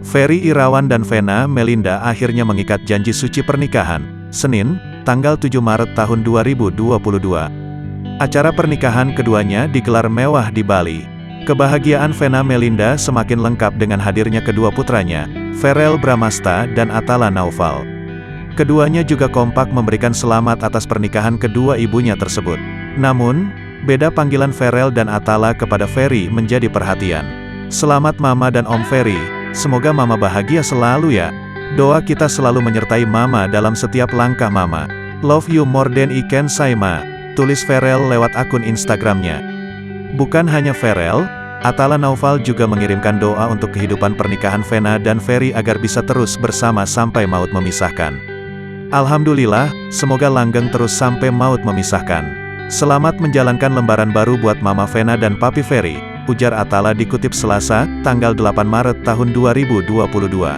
Ferry Irawan dan Vena Melinda akhirnya mengikat janji suci pernikahan, Senin, tanggal 7 Maret tahun 2022. Acara pernikahan keduanya digelar mewah di Bali. Kebahagiaan Vena Melinda semakin lengkap dengan hadirnya kedua putranya, Verrell Bramasta dan Atala Naufal. Keduanya juga kompak memberikan selamat atas pernikahan kedua ibunya tersebut. Namun, beda panggilan Verrell dan Atala kepada Ferry menjadi perhatian. "Selamat Mama dan Om Ferry, semoga Mama bahagia selalu ya. Doa kita selalu menyertai Mama dalam setiap langkah Mama. Love you more than I can say Ma," tulis Verrell lewat akun Instagramnya. Bukan hanya Verrell, Atala Naufal juga mengirimkan doa untuk kehidupan pernikahan Vena dan Ferry agar bisa terus bersama sampai maut memisahkan. "Alhamdulillah, semoga langgeng terus sampai maut memisahkan. Selamat menjalankan lembaran baru buat Mama Vena dan Papi Ferry," ujar Atala dikutip Selasa, tanggal 8 Maret tahun 2022.